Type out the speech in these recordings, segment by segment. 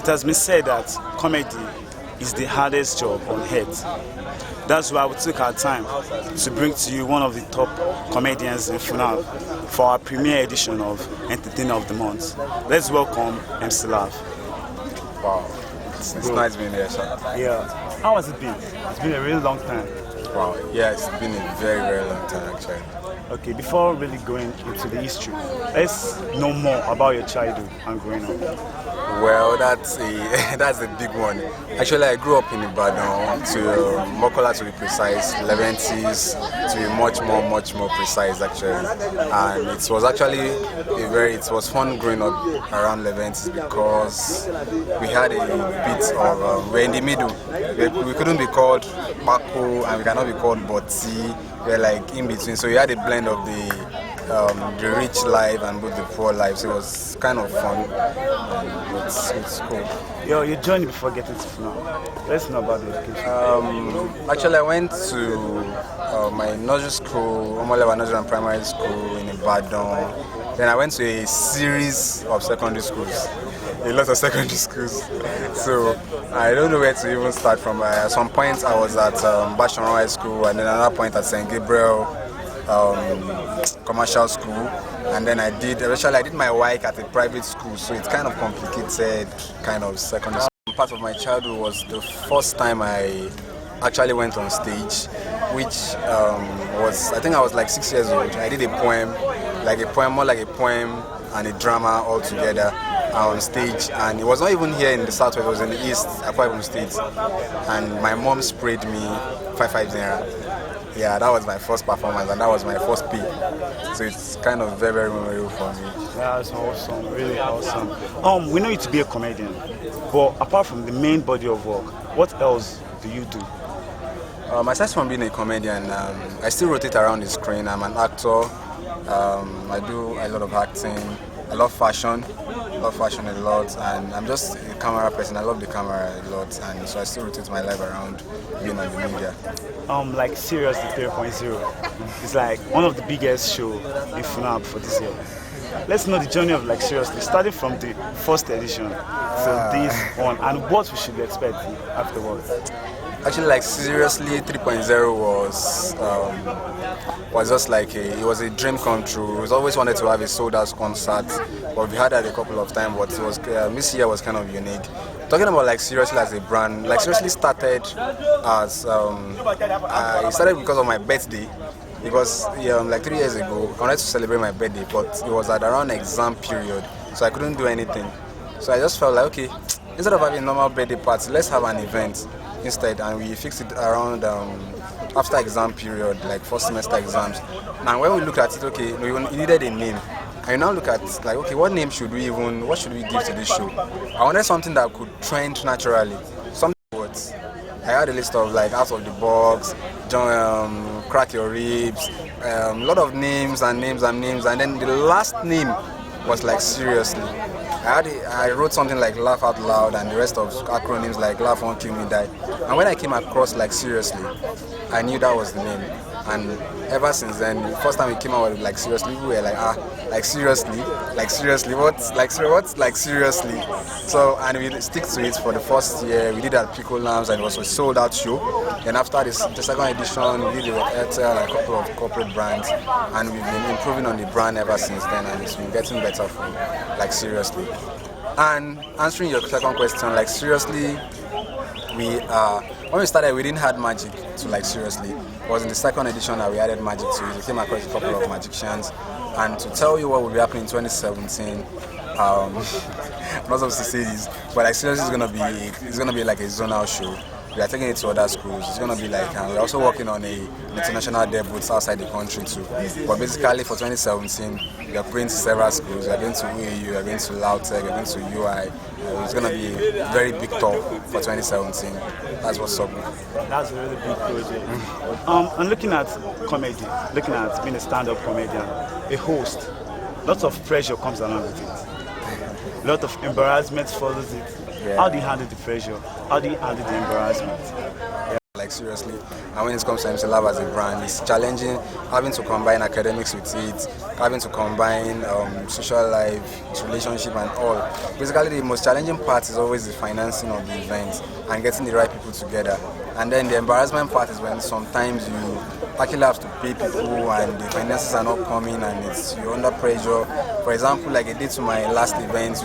It has been said that comedy is the hardest job on earth. That's why we took our time to bring to you one of the top comedians in Funaab for our premiere edition of Entertainer of the Month. Let's welcome MC LAFF. Wow, it's nice being here, sir. Yeah. How has it been? It's been a really long time. Wow, yeah, it's been a very, very long time actually. Okay, before really going into the history, let's know more about your childhood and growing up. Well, that's a big one. Actually, I grew up in Ibadan, to Mokola to be precise, Leventis to be much more precise actually. And it was actually it was fun growing up around Leventis because we had a bit of we're in the middle. We couldn't be called Bako and we cannot be called Boti. We're like in between, so we had a blend of the rich life and both the poor life. So it was kind of fun. It's cool. Your journey before getting to Funaab. Let's know about the education. Actually, I went to my nursery school, Omalewa Nursery and Primary School in Ibadan. Then I went to a series of secondary schools. A lot of secondary schools. So I don't know where to even start from. At some point I was at Basharon High School, and then another point at St. Gabriel Commercial School, and then I did my WAEC at a private school, so it's kind of complicated kind of secondary school. Part of my childhood was the first time I actually went on stage, which I think I was like 6 years old. I did a poem, more like a poem and a drama all together on stage, and it was not even here in the southwest, it was in the east, Akwa Ibom State, and my mom sprayed me 55 naira. Yeah, that was my first performance and that was my first pay. So it's kind of very, very memorable for me. That's awesome, really awesome. We know you to be a comedian, but apart from the main body of work, what else do you do? Aside from being a comedian, I still rotate around the screen. I'm an actor. I do a lot of acting. I love fashion. A lot, and I'm just a camera person. I love the camera a lot, and so I still rotate my life around being on the media. Like Seriously 3.0, it's like one of the biggest show in Funaab for this year. Let's know the journey of like Seriously, starting from the first edition to this one, and what we should expect afterwards. Actually, like Seriously 3.0 was just like it was a dream come true. We always wanted to have a sold out concert, but we had that a couple of times. But it was this year was kind of unique. Talking about like Seriously as a brand, like Seriously started as it started because of my birthday. Because like 3 years ago, I wanted to celebrate my birthday, but it was at around exam period, so I couldn't do anything. So I just felt like, okay, instead of having a normal birthday party, let's have an event instead, and we fixed it around after exam period, like first semester exams. And when we looked at it, okay, we needed a name. And you now look at like, okay, what should we give to this show? I wanted something that could trend naturally. Something words. I had a list of like out of the box, crack your ribs, a lot of names, and then the last name was like Seriously. I wrote something like Laugh Out Loud and the rest of acronyms like Laugh Won't Kill Me Die. And when I came across like Seriously, I knew that was the name. And ever since then, the first time we came out with like Seriously, we were like, like seriously, like seriously. So, and we stick to it for the first year. We did at Pico Lounge and it was a sold out show. And after the second edition, we did it with Airtel and a couple of corporate brands. And we've been improving on the brand ever since then, and it's been getting better for like Seriously. And answering your second question, like Seriously, when we started, we didn't have magic to like Seriously. It was in the second edition that we added magic to it. We came across a couple of magicians, and to tell you what will be happening in 2017, I'm not supposed to say this, but like Seriously it's gonna be like a zonal show. We are taking it to other schools. It's going to be like, we're also working on an international debuts outside the country too. But basically for 2017, we are going to several schools. We are going to UAU, we are going to Lautech, we are going to UI. It's going to be a very big tour for 2017. That's what's up. That's a really big project. And looking at comedy, looking at being a stand-up comedian, a host, lots of pressure comes along with it. A lot of embarrassment follows it. Yeah. How do you handle the pressure? How do you handle the embarrassment? like seriously. And when it comes to MC LAFF as a brand, it's challenging having to combine academics with it, having to combine social life, relationship and all. Basically, the most challenging part is always the financing of the event and getting the right people together. And then the embarrassment part is when sometimes you actually have to pay people and the finances are not coming and you're under pressure. For example, like I did to my last event,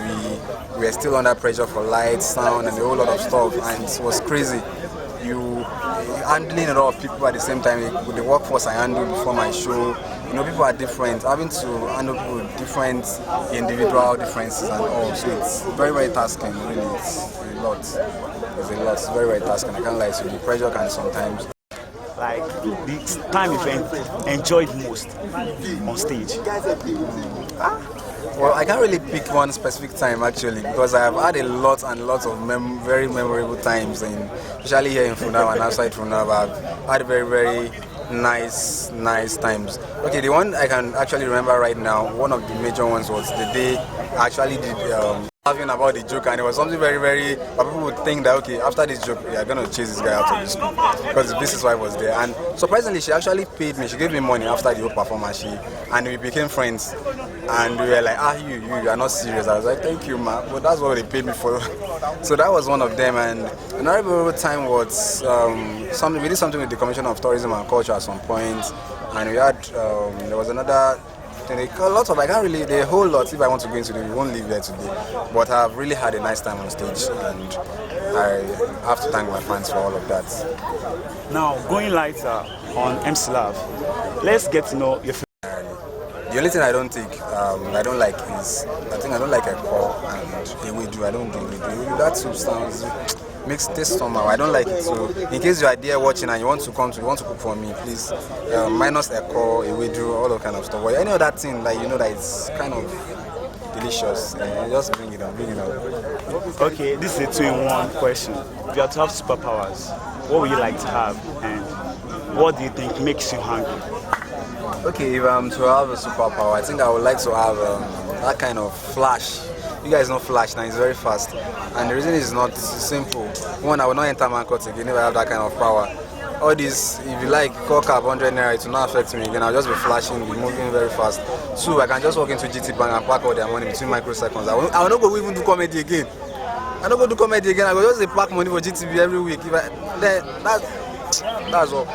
we were still under pressure for lights, sound and a whole lot of stuff, and it was crazy. You handling a lot of people at the same time. With the workforce I handled before my show, people are different. Having to handle people with different individual differences and all, so it's very, very tasking. Really, it's a lot. It's a lot. It's very, very tasking. I can't lie to you. The pressure can sometimes. Like the time you've enjoyed most on stage? Well, I can't really pick one specific time actually, because I have had a lot and lots of very memorable times, especially here in Funaab and outside Funaab. I've had very, very nice times. Okay, the one I can actually remember right now, one of the major ones was the day I actually did laughing about the joke, and it was something very, very. But people would think that okay, after this joke, we are gonna chase this guy out of the school because the business wife was there. And surprisingly, she actually paid me. She gave me money after the whole performance. And we became friends. And we were like, you are not serious. I was like, thank you, ma. But that's what they paid me for. So that was one of them. And another time was we did something with the Commission of Tourism and Culture at some point. And we had there was another. A lot of, I can't really, the whole lot, if I want to go into it, we won't leave there today. But I've really had a nice time on stage, and I have to thank my fans for all of that. Now, going lighter on MC LAFF, let's get to know your. The only thing I don't take, I don't like is, I don't like a core and a wedu. I don't do wedu. That soup sounds makes taste somehow. I don't like it. So in case you are there watching and you want to cook for me, please minus a core, a wedu, all that kind of stuff. Or any other thing that that it's kind of delicious. Just bring it on. Okay, this is a 2-in-1 question. If you have to have superpowers, what would you like to have, and what do you think makes you hungry? Okay, if I'm to have a superpower, I think I would like to have that kind of flash. You guys know Flash now, it's very fast. And the reason is not simple. One, I will not enter Market again if I have that kind of power. All this, if you like, call cab 100 naira, it will not affect me again. I'll just be flashing, be moving very fast. Two, I can just walk into GT Bank and pack all their money between microseconds. I will not go even do comedy again. I don't go do comedy again. I will just pack money for GTB every week. That's all.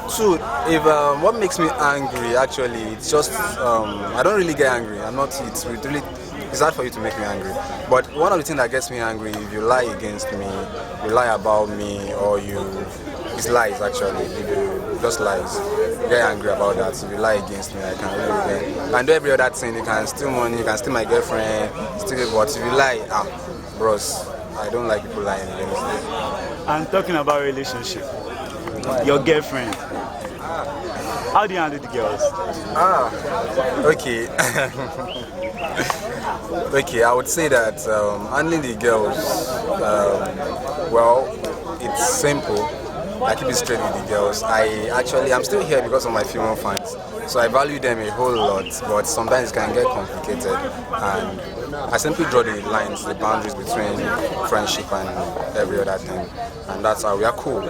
So, if what makes me angry, actually, it's just I don't really get angry. It's hard for you to make me angry. But one of the things that gets me angry, if you lie against me, you lie about me, or it's lies actually. If you just lies, you get angry about that. If you lie against me, I can do every other thing. You can steal money, you can steal my girlfriend, but if you lie, bros, I don't like people lying against me. And talking about relationship, your girlfriend, how do you handle the girls? Okay. Okay, I would say that handling the girls, well, it's simple. I keep it straight with the girls. I'm still here because of my female fans, so I value them a whole lot, but sometimes it can get complicated, and I simply draw the lines, the boundaries between friendship and every other thing, and that's how we are cool.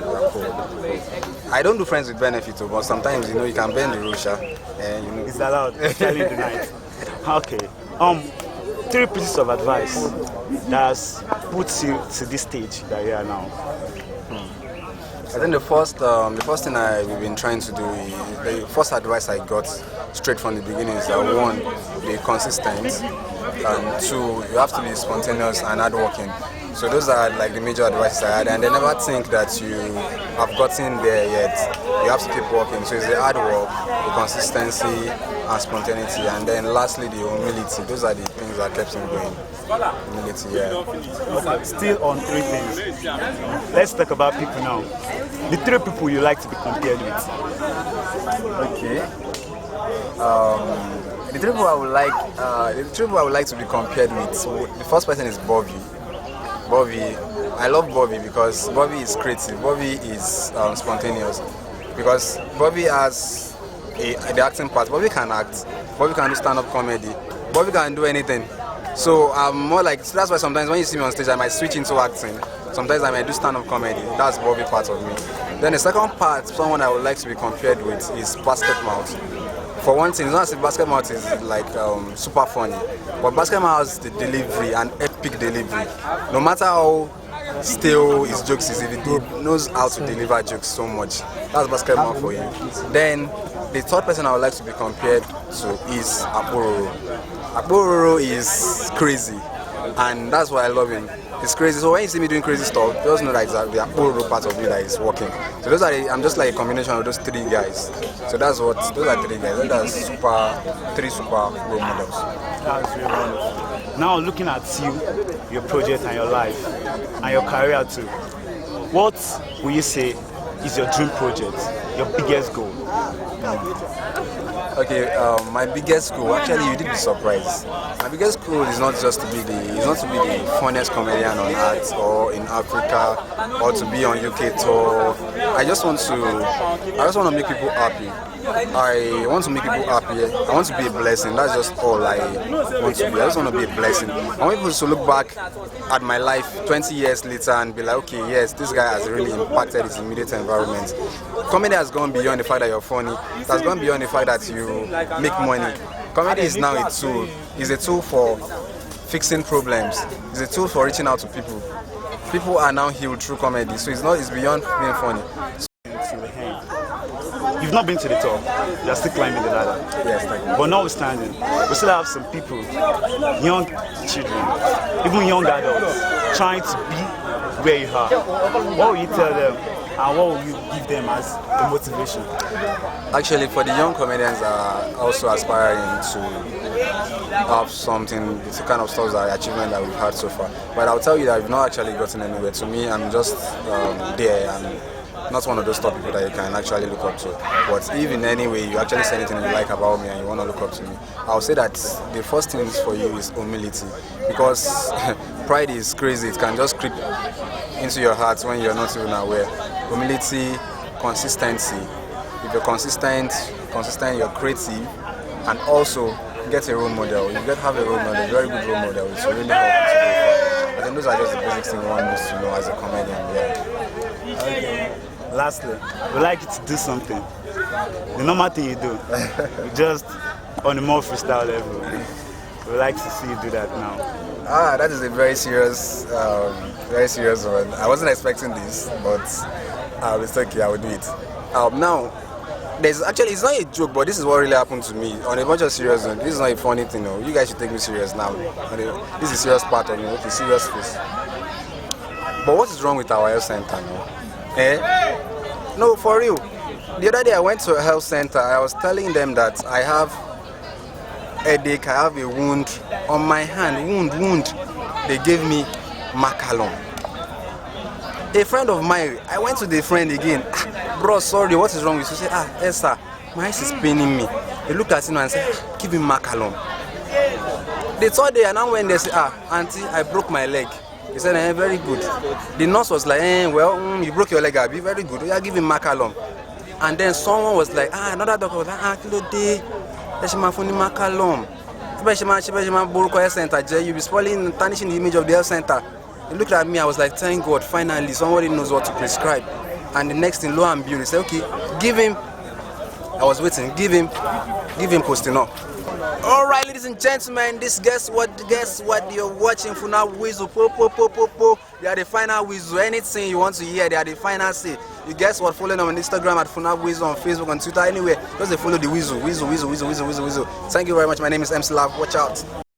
I don't do friends with benefit, but sometimes you can bend the rules. It's allowed, especially in the night. Okay. 3 pieces of advice that has put you to this stage that you are now. I think the first thing we've been trying to do is, the first advice I got straight from the beginning is that 1, be consistent, and 2, you have to be spontaneous and hardworking. So those are like the major advices I had, and I never think that you have gotten there yet. You have to keep working. So it's the hard work, the consistency, and spontaneity, and then lastly the humility. Those are the things that kept me going. Humility, yeah. Still on 3 things. Let's talk about people now. The 3 people you like to be compared with. Okay. The 3 people I would like to be compared with. So the first person is Bobby. I love Bobby because Bobby is creative. Bobby is spontaneous. Because Bobby has the acting part. Bobby can act. Bobby can do stand-up comedy. Bobby can do anything. So I'm more like, so that's why sometimes when you see me on stage, I might switch into acting. Sometimes I might do stand-up comedy. That's the big part of me. Then the second part, someone I would like to be compared with is Basket Mouth. For one thing, it's not as if Basket Mouth is like super funny, but Basket Mouth has the delivery, an epic delivery. No matter how stale his jokes is, if he knows how to deliver jokes so much, that's Basket Mouth for you. Then the third person I would like to be compared to is Apororo. Apororo is crazy, and that's why I love him. It's crazy. So when you see me doing crazy stuff, just know that it's the Apororo part of me that is working. So those are I'm just like a combination of those three guys. So those are three guys. Those are three super role models. That's really wonderful. Now looking at you, your project and your life, and your career too, what will you say is your dream project, your biggest goal? Okay, my biggest goal, actually you did be surprised. My biggest goal is not just to be the funniest comedian on earth or in Africa or to be on UK tour. I just want to make people happy. I want to make people happy. I want to be a blessing. That's just all I want to be. I just want to be a blessing. I want people to look back at my life 20 years later and be like, okay, yes, this guy has really impacted his immediate environment. Comedy has gone beyond the fact that you're funny. It has gone beyond the fact that you make money. Comedy is now a tool. It's a tool for fixing problems. It's a tool for reaching out to people. People are now healed through comedy, so it's beyond being funny. You've not been to the top, you're still climbing the ladder. Yes, thank you. But notwithstanding, we still have some people, young children, even young adults, trying to be where you are. What will you tell them and what will you give them as a motivation? Actually, for the young comedians that are also aspiring to have something, it's the kind of stuff that achievement that we've had so far. But I'll tell you that we've not actually gotten anywhere. To me, I'm just there. I'm not one of those top people that you can actually look up to. But if in any way you actually say anything you like about me and you want to look up to me, I'll say that the first thing for you is humility. Because pride is crazy. It can just creep into your heart when you're not even aware. Humility, consistency. If you're consistent, you're creative, and also get a role model. You have a role model, a very good role model. It's really help you to go far. I think those are just the basic things one needs to know as a comedian. Yeah. Okay. Lastly, we'd like you to do something. The normal thing you do, just on a more freestyle level. We'd like to see you do that now. That is a very serious one. I wasn't expecting this, but it's okay, I will do it. Now, it's not a joke, but this is what really happened to me. On a bunch of serious note, this is not a funny thing, no. You guys should take me serious now. This is a serious part of me, okay, serious face. But what is wrong with our health center, no? No, for real. The other day I went to a health center. I was telling them that I have headache, I have a wound on my hand, wound. They gave me Macalon. A friend of mine, I went to the friend again. Bro, sorry, what is wrong with you? She said, yes sir, my eyes is paining me. They looked at him and said, give him Macalon. The third day, and now when they say, auntie, I broke my leg. He said, very good. The nurse was like, you broke your leg, Abi, very good. Yeah, give him Macalon. And then someone was like, another doctor was like, kilo day, there's my phone Macalon. You'll be spoiling, tarnishing the image of the health center. He looked at me, I was like, thank God, finally somebody knows what to prescribe. And the next thing, lo and behold, he said, okay, give him. I was waiting, give him Postinor. All right, ladies and gentlemen, guess what you're watching? Funaabwhistle, po. They are the final whistle. Anything you want to hear, they are the final say. You guess what? Follow them on Instagram at Funaabwhistle, on Facebook, on Twitter, anywhere. Just follow the whistle. Thank you very much. My name is MC LAFF. Watch out.